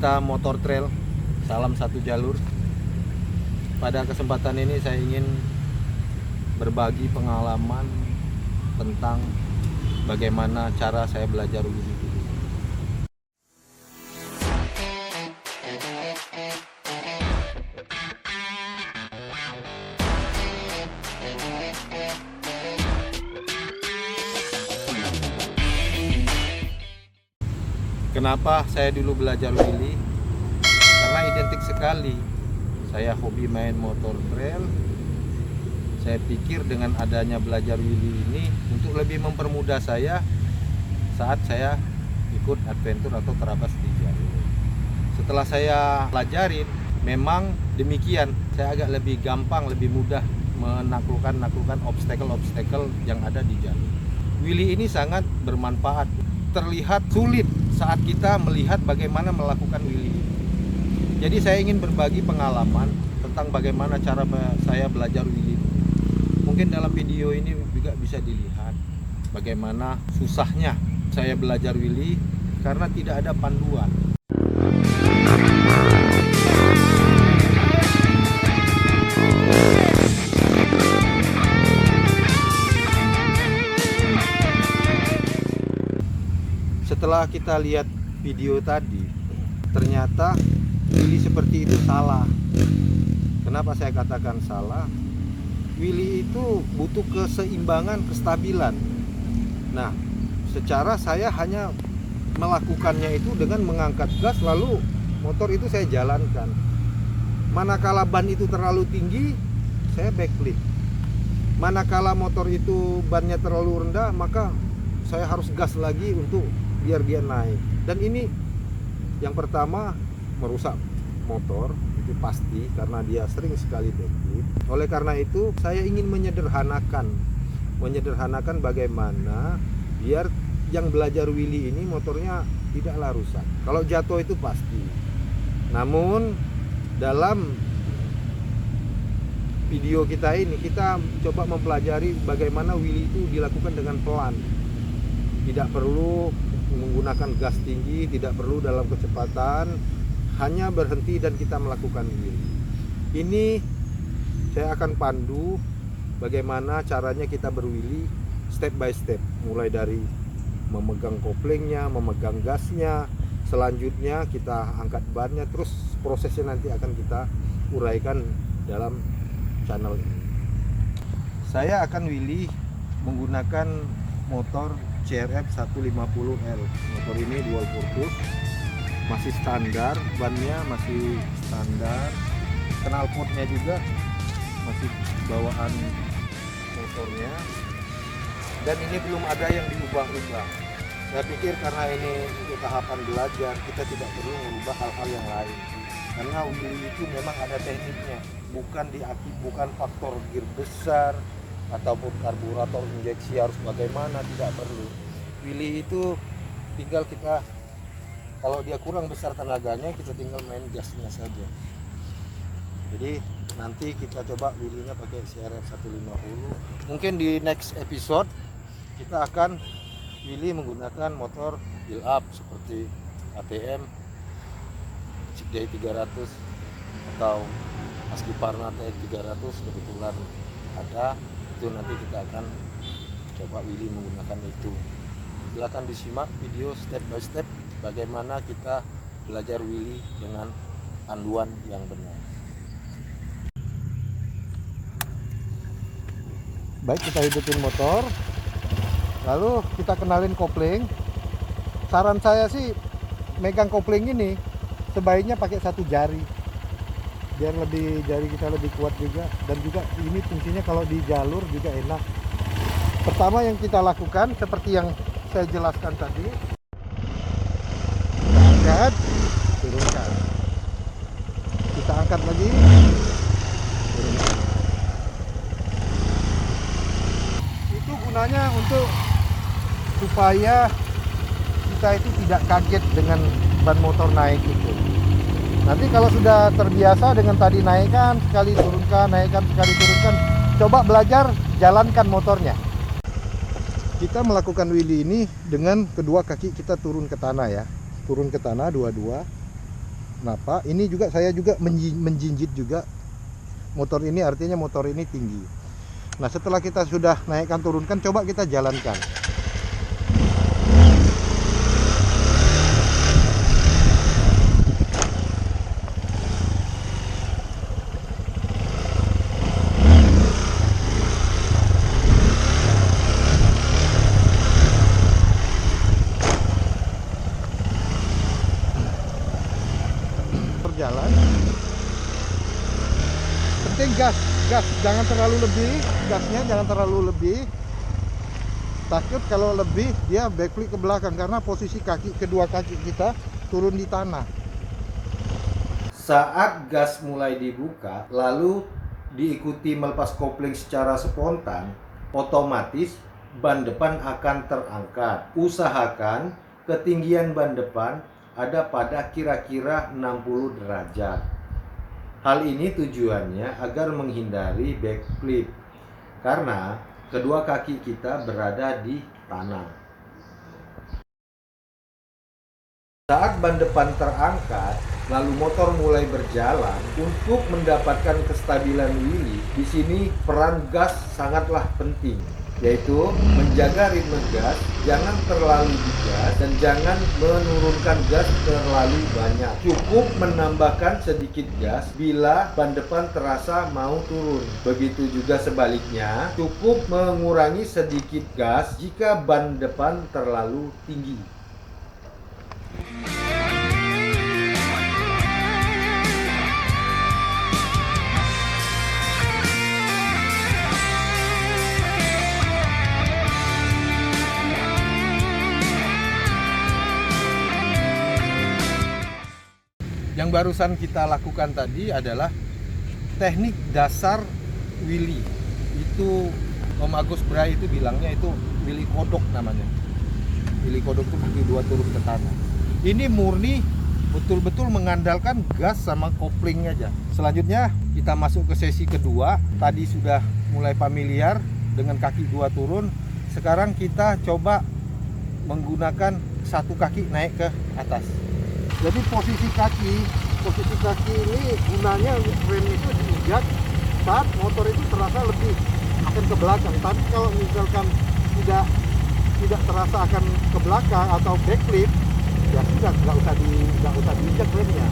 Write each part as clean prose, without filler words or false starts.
pecinta motor trail, salam satu jalur. Pada kesempatan ini saya ingin berbagi pengalaman tentang bagaimana cara saya belajar wheelie dulu. Kenapa saya dulu belajar wheelie? Karena identik sekali. Saya hobi main motor trail. Saya pikir dengan adanya belajar wheelie ini untuk lebih mempermudah saya saat saya ikut adventure atau terabas di jalur. Setelah saya pelajarin, memang demikian. Saya agak lebih gampang, lebih mudah menaklukkan obstacle yang ada di jalur. Wheelie ini sangat bermanfaat. Terlihat sulit saat kita melihat bagaimana melakukan wheelie. Jadi saya ingin berbagi pengalaman tentang bagaimana cara saya belajar wheelie. Mungkin dalam video ini juga bisa dilihat bagaimana susahnya saya belajar wheelie karena tidak ada panduan. Setelah kita lihat video tadi, ternyata wheelie seperti itu salah. Kenapa saya katakan salah? Wheelie itu butuh keseimbangan, kestabilan. Nah, secara saya hanya melakukannya itu dengan mengangkat gas, lalu motor itu saya jalankan. Manakala ban itu terlalu tinggi, saya backflip. Manakala motor itu bannya terlalu rendah, maka saya harus gas lagi untuk biar dia naik. Dan ini yang pertama merusak motor, itu pasti karena dia sering sekali backflip. Oleh karena itu saya ingin menyederhanakan bagaimana biar yang belajar wheelie ini motornya tidaklah rusak. Kalau jatuh itu pasti. Namun dalam video kita ini kita coba mempelajari bagaimana wheelie itu dilakukan dengan pelan. Tidak perlu menggunakan gas tinggi, tidak perlu dalam kecepatan, hanya berhenti dan kita melakukan wheelie. Ini saya akan pandu bagaimana caranya kita berwheelie step by step, mulai dari memegang koplingnya, memegang gasnya, selanjutnya kita angkat bannya, terus prosesnya nanti akan kita uraikan dalam channel ini. Saya akan wheelie menggunakan motor CRF 150L. Motor ini dual purpose, masih standar, bannya masih standar, knalpotnya juga masih bawaan motornya, dan ini belum ada yang diubah-ubah. Saya pikir karena ini untuk tahapan belajar, kita tidak perlu mengubah hal-hal yang lain, karena wheelie itu memang ada tekniknya, bukan faktor gear besar ataupun karburator injeksi harus bagaimana, tidak perlu. Wheelie itu tinggal kita, kalau dia kurang besar tenaganya, kita tinggal main gasnya saja. Jadi nanti kita coba wheelie-nya pakai CRF 150. Mungkin di next episode kita akan wheelie menggunakan motor build up seperti ATM CDI 300 atau Husqvarna TX 300 kebetulan ada. Itu nanti kita akan coba wheelie menggunakan itu. Silakan disimak video step by step bagaimana kita belajar wheelie dengan panduan yang benar. Baik, kita hidupin motor, lalu kita kenalin kopling. Saran saya sih megang kopling ini sebaiknya pakai satu jari, biar jari kita lebih kuat juga, dan juga ini fungsinya kalau di jalur juga enak. Pertama yang kita lakukan seperti yang saya jelaskan tadi, kita angkat, turunkan, kita angkat lagi, turunkan. Itu gunanya untuk supaya kita itu tidak kaget dengan ban motor naik itu. Nanti kalau sudah terbiasa dengan tadi naikkan sekali turunkan, naikkan sekali turunkan, coba belajar jalankan motornya. Kita melakukan wheelie ini dengan kedua kaki kita turun ke tanah ya, turun ke tanah dua-dua. Kenapa? Ini juga saya juga menjinjit juga motor ini, artinya motor ini tinggi. Nah, setelah kita sudah naikkan turunkan, coba kita jalankan. Jalan, penting gas jangan terlalu lebih, gasnya jangan terlalu lebih. Takut kalau lebih dia backflip ke belakang karena posisi kedua kaki kita turun di tanah. Saat gas mulai dibuka lalu diikuti melepas kopling secara spontan, otomatis ban depan akan terangkat. Usahakan ketinggian ban depan ada pada kira-kira 60 derajat. Hal ini tujuannya agar menghindari backflip karena kedua kaki kita berada di tanah. Saat ban depan terangkat, lalu motor mulai berjalan, untuk mendapatkan kestabilan wheelie, di sini peran gas sangatlah penting, yaitu menjaga ritme gas, jangan terlalu digas dan jangan menurunkan gas terlalu banyak. Cukup menambahkan sedikit gas bila ban depan terasa mau turun. Begitu juga sebaliknya, cukup mengurangi sedikit gas jika ban depan terlalu tinggi. Yang barusan kita lakukan tadi adalah teknik dasar wheelie. Itu Om Agus Bray itu bilangnya itu wheelie kodok namanya. Wheelie kodok itu kaki dua turun ke tanah. Ini murni betul-betul mengandalkan gas sama kopling aja. Selanjutnya kita masuk ke sesi kedua. Tadi sudah mulai familiar dengan kaki dua turun. Sekarang kita coba menggunakan satu kaki naik ke atas. Jadi posisi kaki ini gunanya rem itu diinjak saat motor itu terasa lebih akan ke belakang. Tapi kalau misalkan tidak terasa akan ke belakang atau backflip, ya sudah nggak usah diinjak remnya.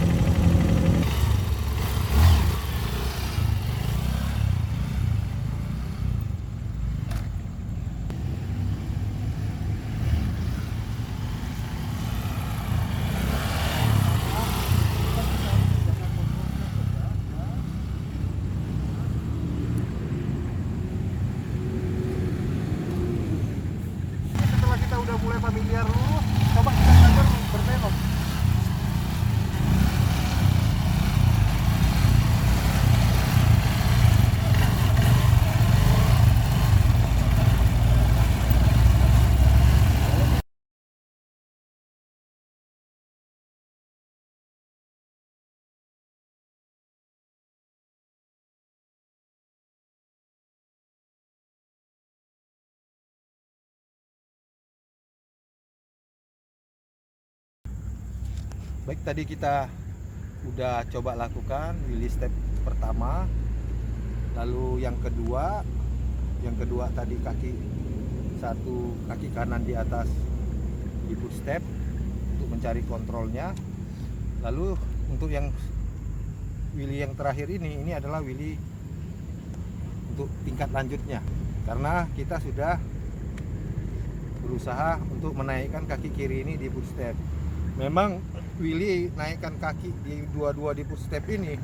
Udah mulai familiar dulu, coba kita belajar berbelok. Baik, tadi kita udah coba lakukan wheelie step pertama, lalu yang kedua tadi satu kaki kanan di atas di footstep untuk mencari kontrolnya. Lalu untuk yang wheelie yang terakhir ini adalah wheelie untuk tingkat lanjutnya, karena kita sudah berusaha untuk menaikkan kaki kiri ini di footstep. Memang wheelie naikkan kaki di dua-dua di footstep ini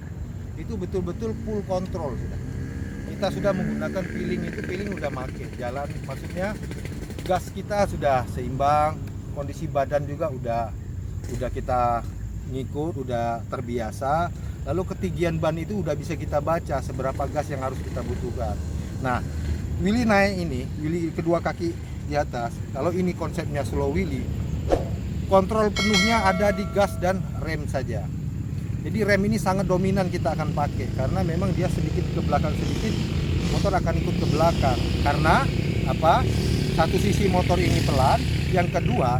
itu betul-betul full control sudah. Kita sudah menggunakan feeling udah make jalan, maksudnya gas kita sudah seimbang, kondisi badan juga udah kita ngikut, udah terbiasa. Lalu ketinggian ban itu udah bisa kita baca seberapa gas yang harus kita butuhkan. Nah, wheelie naik ini, wheelie kedua kaki di atas, kalau ini konsepnya slow wheelie, kontrol penuhnya ada di gas dan rem saja. Jadi rem ini sangat dominan kita akan pakai, karena memang dia sedikit ke belakang sedikit, motor akan ikut ke belakang. Karena apa? Satu sisi motor ini pelan, yang kedua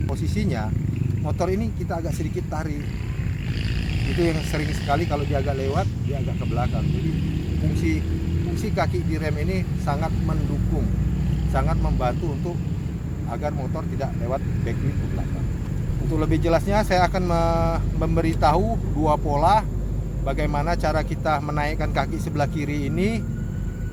posisinya motor ini kita agak sedikit tarik. Itu yang sering sekali kalau dia agak lewat, dia agak ke belakang. Jadi fungsi kaki di rem ini sangat mendukung, sangat membantu untuk agar motor tidak lewat backwheel ke belakang. Untuk lebih jelasnya saya akan memberitahu dua pola bagaimana cara kita menaikkan kaki sebelah kiri ini,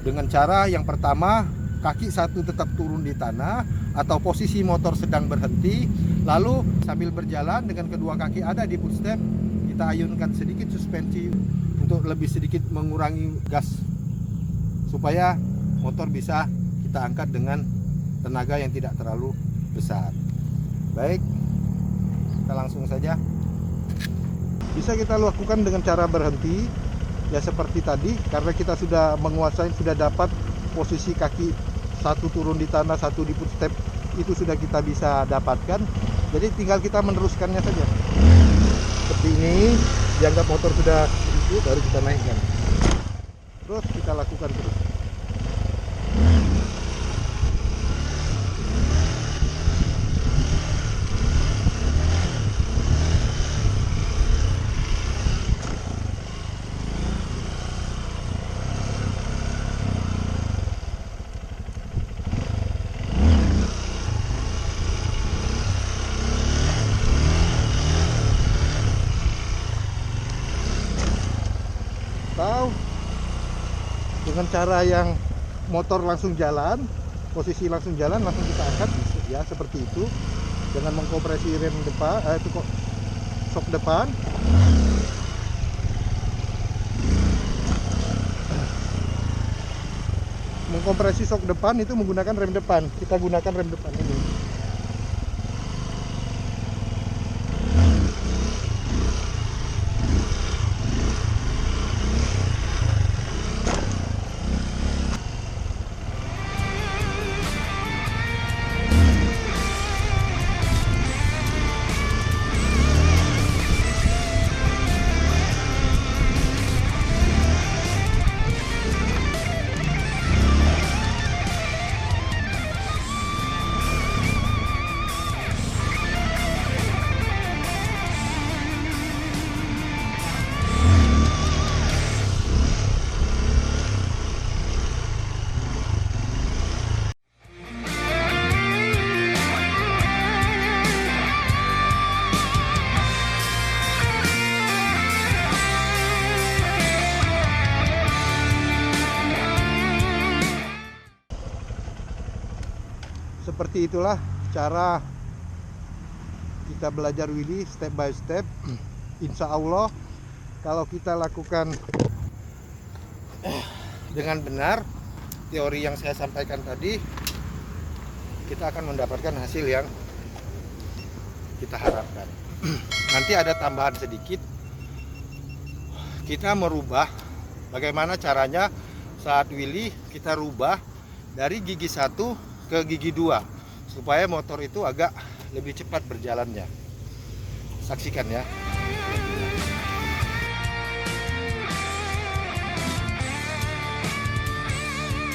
dengan cara yang pertama kaki satu tetap turun di tanah atau posisi motor sedang berhenti, lalu sambil berjalan dengan kedua kaki ada di footstep, kita ayunkan sedikit suspensi untuk lebih sedikit mengurangi gas supaya motor bisa kita angkat dengan tenaga yang tidak terlalu besar. Baik, kita langsung saja. Bisa kita lakukan dengan cara berhenti ya seperti tadi, karena kita sudah menguasai, sudah dapat posisi kaki satu turun di tanah, satu di footstep, itu sudah kita bisa dapatkan. Jadi tinggal kita meneruskannya saja seperti ini. Dianggap motor sudah itu, baru kita naikkan, terus kita lakukan terus. Atau dengan cara yang motor langsung jalan, posisi langsung jalan, langsung kita angkat ya seperti itu, dengan mengkompresi rem depan, itu kok sok depan. Mengkompresi sok depan itu menggunakan rem depan. Kita gunakan rem depan ini. Seperti itulah cara kita belajar wheelie step by step. Insya Allah kalau kita lakukan dengan benar teori yang saya sampaikan tadi, kita akan mendapatkan hasil yang kita harapkan. Nanti ada tambahan sedikit, kita merubah bagaimana caranya saat wheelie, kita rubah dari gigi 1 ke gigi 2 supaya motor itu agak lebih cepat berjalannya. Saksikan ya.